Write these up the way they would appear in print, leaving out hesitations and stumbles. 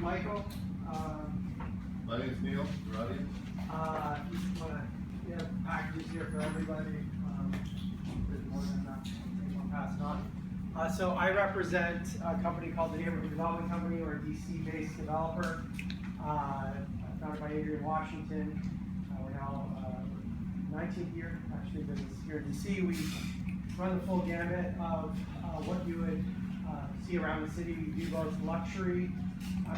Michael. My name's Neil, your audience. Just want to get packages here for everybody. There's more than enough. I'll pass it on. So I represent a company called the Neighborhood Development Company, or a DC-based developer, founded by Adrian Washington. We're now 19th year, actually, business here in DC. We run the full gamut of what you would see around the city. We do both luxury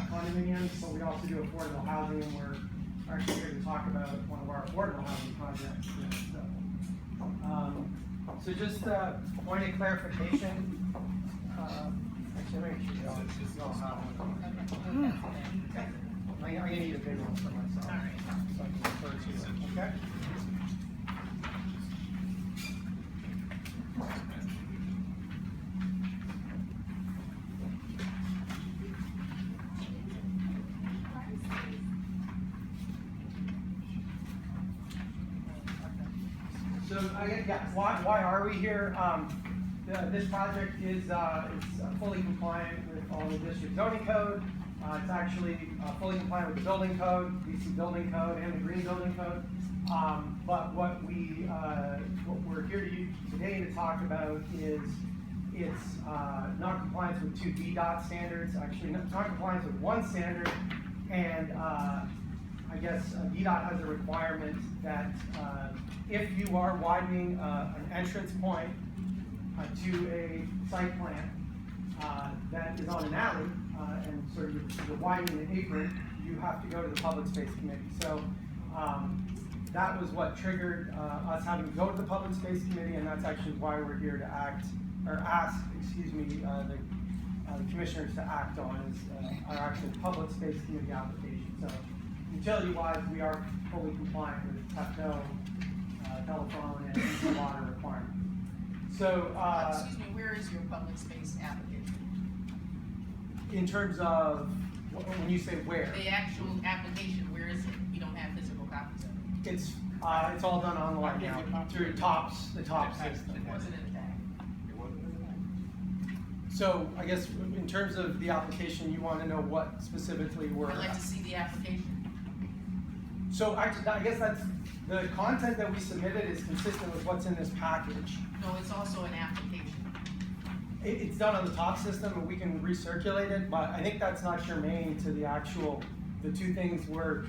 condominiums, but we also do affordable housing, and we're actually here to talk about one of our affordable housing projects. So just a point of clarification. Actually, make sure you all have one. I'm going to need a big one for myself, so I can refer to it. Okay? So why are we here? This project is fully compliant with all the district zoning code. It's actually fully compliant with the building code, DC building code, and the green building code. But what we're here today to talk about is its non-compliance with two DDOT standards. Actually, non-compliance with one standard, and I guess DDOT has a requirement that if you are widening an entrance point to a site plan that is on an alley, and sort of you're widening an apron, you have to go to the Public Space Committee. So that was what triggered us having to go to the Public Space Committee, and that's actually why we're here to ask the commissioners to act on our actual Public Space Committee application. So utility-wise, we are fully compliant with TEPCO, telephone, and water requirements. So, excuse me, where is your public space application? In terms of, when you say where? The actual application, where is it? You don't have physical copies of it? It's all done online now through the TOPS system. It wasn't in the tag. So I guess in terms of the application, you want to know what specifically we're. I'd like to see the application. So I guess that's the content that we submitted is consistent with what's in this package. No, it's also an application. It's done on the top system, and we can recirculate it, but I think that's not germane to the two things we're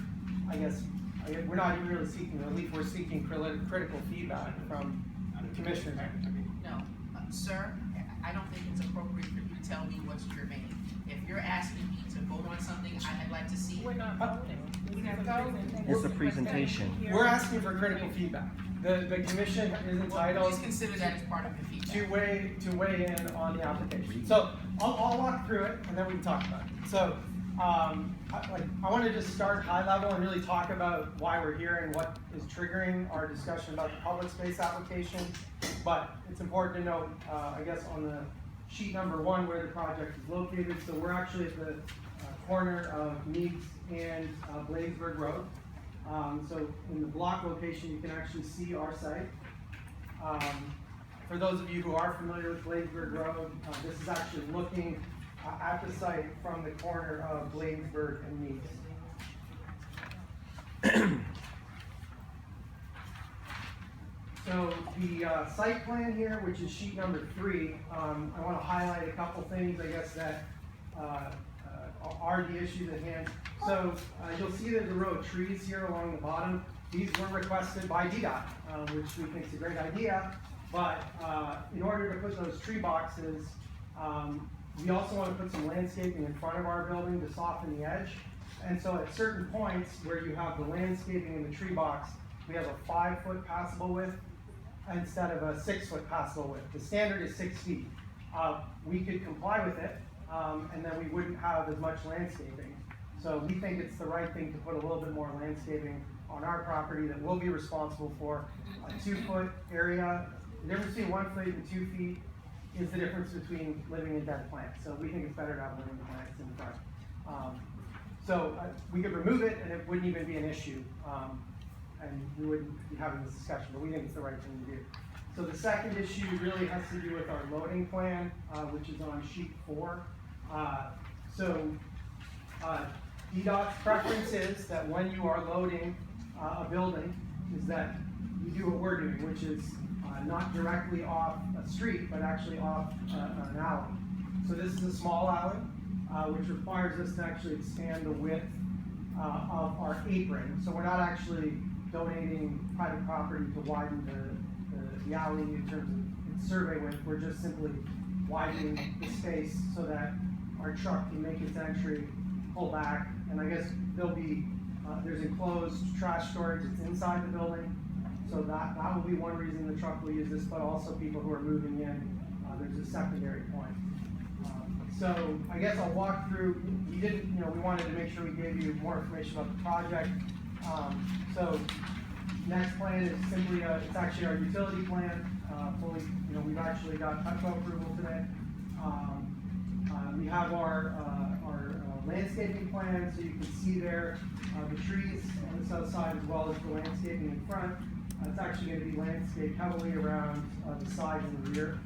not even really seeking relief, we're seeking critical feedback from the commissioners. No, sir, I don't think it's appropriate for you to tell me what's germane. If you're asking me to vote on something, I'd like to see it. We're not voting. It's a presentation. We're asking for critical feedback. The commission is entitled Please consider that as part of the feedback. to weigh in on the application. So I'll walk through it, and then we can talk about it. So I want to just start high level and really talk about why we're here and what is triggering our discussion about the public space application. But it's important to note, I guess, on the sheet number 1 where the project is located. So we're actually at the corner of Meeks and Bladesburg Road. So in the block location, you can actually see our site. For those of you who are familiar with Bladesburg Road, this is actually looking at the site from the corner of Bladesburg and Meeks. So the site plan here, which is sheet number 3, I want to highlight a couple things, I guess, that are the issues at hand. So you'll see that the row of trees here along the bottom, these were requested by DDOT, which we think is a great idea. But in order to put those tree boxes, we also want to put some landscaping in front of our building to soften the edge. And so at certain points where you have the landscaping in the tree box, we have a 5-foot passable width instead of a 6-foot passable width. The standard is 6 feet. We could comply with it, and then we wouldn't have as much landscaping. So we think it's the right thing to put a little bit more landscaping on our property that we'll be responsible for. A 2-foot area, the difference between 1 foot and 2 feet is the difference between living and dead plants. So we think it's better to have living plants in front. So we could remove it and it wouldn't even be an issue. And we wouldn't be having this discussion, but we think it's the right thing to do. So the second issue really has to do with our loading plan, which is on sheet 4. So DDOT's preference is that when you are loading a building, is that you do what we're doing, which is not directly off a street, but actually off an alley. So this is a small alley, which requires us to actually expand the width of our apron. So we're not actually donating private property to widen the alley in terms of its survey width. We're just simply widening the space so that our truck can make its entry, pull back, and I guess there'll be, there's enclosed trash storage that's inside the building. So that will be one reason the truck will use this, but also people who are moving in, there's a secondary point. So I guess I'll walk through, we wanted to make sure we gave you more information about the project. So next plan is simply, it's actually our utility plan, fully, we've actually got TUCO approval today. We have our landscaping plan, so you can see there the trees on the south side as well as the landscaping in front. It's actually going to be landscaped heavily around the sides and the rear.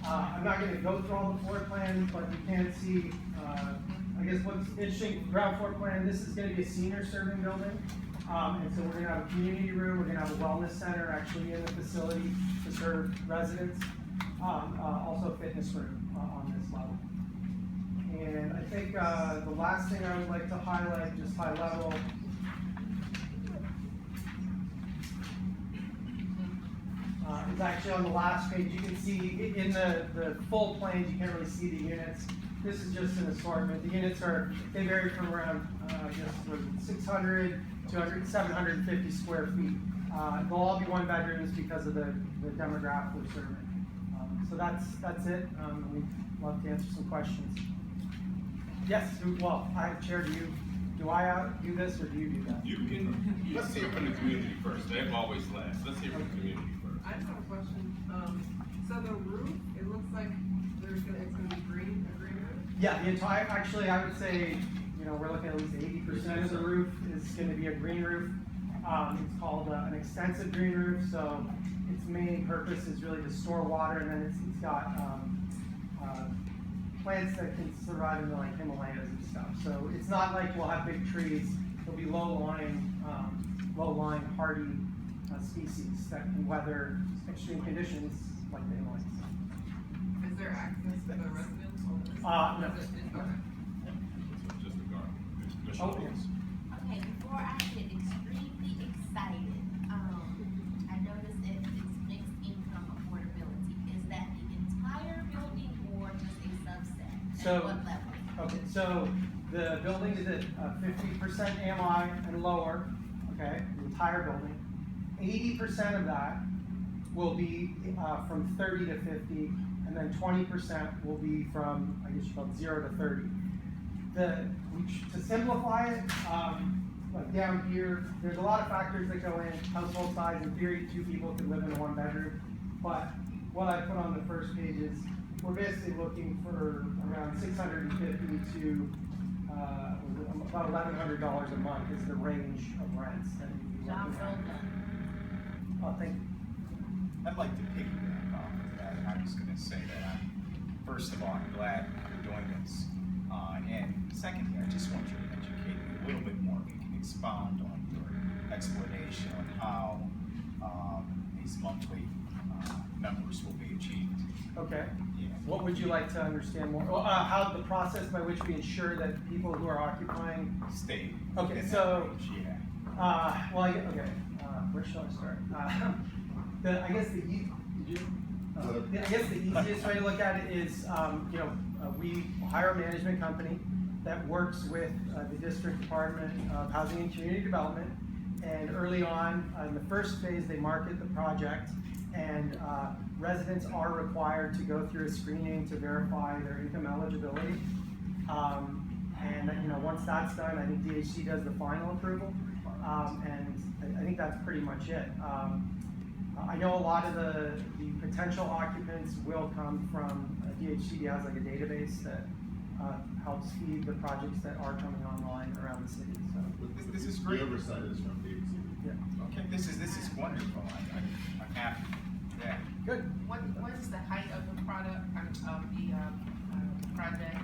I'm not going to go through all the floor plans, but you can see, I guess what's interesting, ground floor plan, this is going to be a senior serving building. And so we're going to have a community room, we're going to have a wellness center actually in the facility to serve residents, also a fitness room on this level. And I think the last thing I would like to highlight, just high level, is actually on the last page. You can see in the full plans, you can't really see the units. This is just an assortment. The units they vary from around, I guess, 600 to 750 square feet. They'll all be one bedrooms because of the demographic we're serving. So that's it. We'd love to answer some questions. Yes, well, Chair, do I do this or do you do that? You can, let's hear from the community first. They've always last. Let's hear from the community first. I just have a question. So the roof, it looks like it's gonna be green, a green roof? Yeah, the entire, actually, I would say, we're looking at least 80% of the roof is gonna be a green roof. It's called an extensive green roof, so its main purpose is really to store water, and then it's got plants that can survive in the Himalayas and stuff. So it's not like we'll have big trees. There'll be low-lying, hardy species that can weather extreme conditions like the Himalayas. Is there access to the residents? No. Okay. Just a garden. Commissioner Oh, Lewis. Okay, before I get extremely excited, I noticed that it's mixed income affordability. Is that the entire building or just a subset? So- At what level? Okay, so the building is at 50% AMI and lower, okay, the entire building. 80% of that will be from 30 to 50, and then 20% will be from, I guess you call it 0 to 30. To simplify it, like down here, there's a lot of factors that go in. Household size, in theory, 2 people could live in a 1 bedroom. But what I put on the first page is we're basically looking for around $650 to about $1,100 a month is the range of rents that you'd be Job looking well at. done. Oh, thank you. I'd like to piggyback off of that, and I'm just gonna say that first of all, I'm glad you're doing this. And secondly, I just want you to educate me a little bit more, if you can expound on your explanation on how these monthly numbers will be achieved. Okay. Yeah. What would you like to understand more? Well, how the process by which we ensure that people who are occupying. Stay. Okay, in that so- range, yeah. Where shall I start? I guess the easiest way to look at it is, we hire a management company that works with the District Department of Housing and Community Development. And early on, in the first phase, they market the project, and residents are required to go through a screening to verify their income eligibility. Once that's done, I think DHC does the final approval, and I think that's pretty much it. I know a lot of the potential occupants will come from DHCD has like a database that helps feed the projects that are coming online around the city. So This is great. The oversight is from DHCD. yeah. Okay, this is wonderful. I'm happy. today. Good. What is the height of the product, of the project?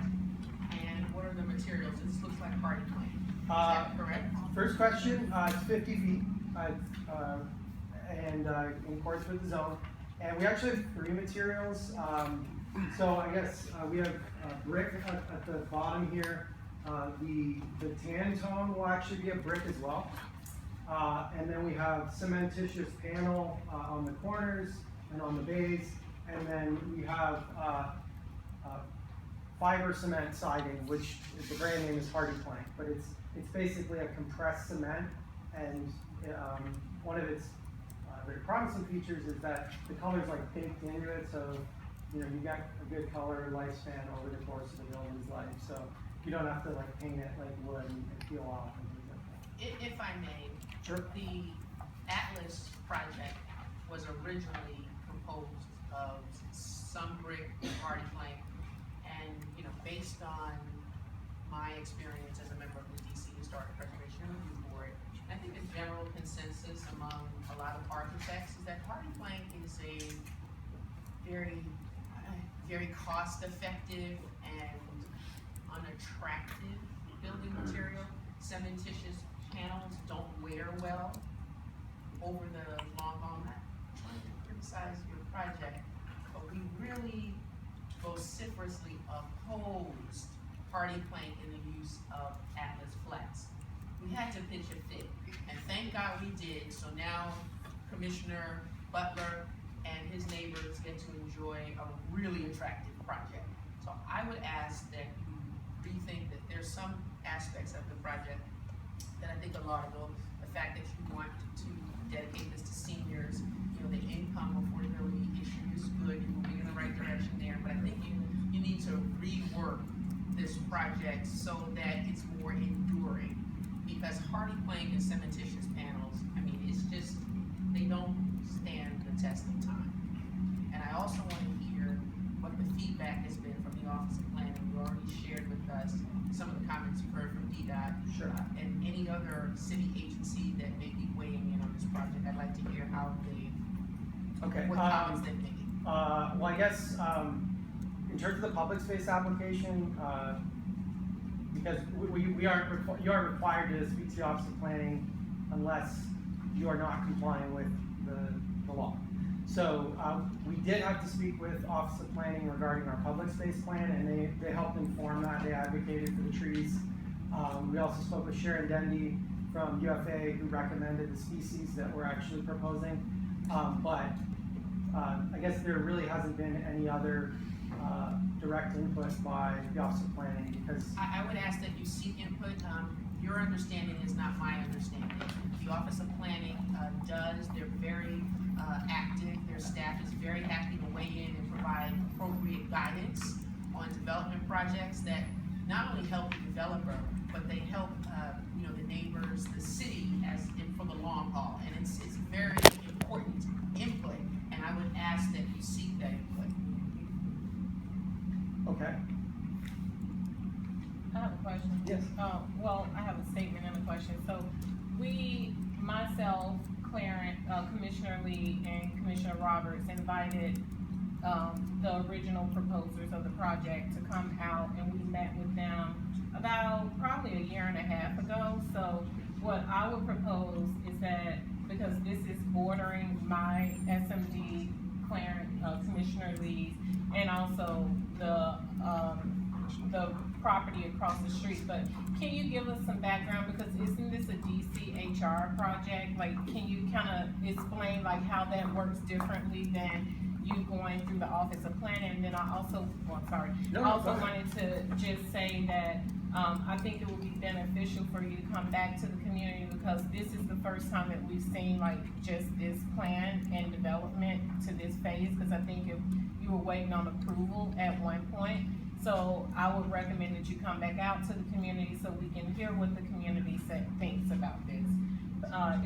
And what are the materials? This looks like hardy plank. Is that correct? First question, it's 50 feet, and in accordance with the zone. And we actually have 3 materials. So I guess we have brick at the bottom here. The tan tone will actually be a brick as well. And then we have cementitious panel on the corners and on the base. And then we have fiber cement siding, which the brand name is Hardy Plank, but it's basically a compressed cement. And one of its very promising features is that the color's like baked into it, so you get a good color lifespan over the course of the building's life. So you don't have to like paint it like wood and peel off and things like that. If I may, Sure. the Atlas project was originally composed of some brick and hardy plank, and based on my experience as a member of the DC Historic Preservation Review Board, I think the general consensus among a lot of architects is that hardy plank is a very cost-effective and unattractive building material. Cementitious panels don't wear well over the long haul. I'm not trying to criticize your project, but we really vociferously opposed hardy plank in the use of Atlas flats. We had to pitch a fit, and thank God we did. So now Commissioner Butler and his neighbors get to enjoy a really attractive project. So I would ask that you rethink that there's some aspects of the project that I think are laudable. The fact that you want to dedicate this to seniors, the income affordability issue is good, you're moving in the right direction there, but I think you need to rework this project so that it's more enduring. Because hardy plank and cementitious panels, it's just, they don't stand the test of time. And I also want to hear what the feedback has been from the Office of Planning. You already shared with us some of the comments you've heard from DDOT. Sure. And any other city agency that may be weighing in on this project, I'd like to hear how what comments they're making. Well, I guess in terms of the public space application, because you are required to speak to the Office of Planning unless you are not complying with the law. So we did have to speak with Office of Planning regarding our public space plan, and they helped inform that. They advocated for the trees. We also spoke with Sharon Dendy from UFA, who recommended the species that we're actually proposing. But I guess there really hasn't been any other direct input by the Office of Planning, because I would ask that you seek input. Your understanding is not my understanding. The Office of Planning they're very active. Their staff is very happy to weigh in and provide appropriate guidance on development projects that not only help the developer, but they help the neighbors, the city for the long haul. And it's very important input, and I would ask that you seek that input. okay. I have a question. Yes. Well, I have a statement and a question. So myself, Clarence, Commissioner Lee, and Commissioner Roberts invited the original proposers of the project to come out, and we met with them about probably a year and a half ago. So what I would propose is that, because this is bordering my SMD, Clarence, Commissioner Lee's, and also the property across the street, but can you give us some background, because isn't this a DCHR project? Like, can you kind of explain like how that works differently than you going through the Office of Planning? And then I also, wanted to just say that I think it would be beneficial for you to come back to the community, because this is the first time that we've seen like just this plan and development to this phase, because I think if you were waiting on approval at one point. So I would recommend that you come back out to the community so we can hear what the community thinks about this.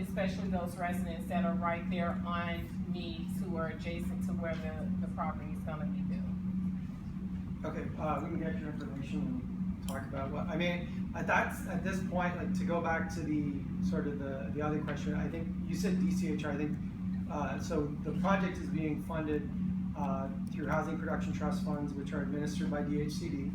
Especially those residents that are right there on Meads, who are adjacent to where the property is gonna be built. Okay, we can get your information and talk about what, at this point, like to go back to the sort of the other question, I think you said DCHR, I think So the project is being funded through Housing Production Trust funds, which are administered by DHCD.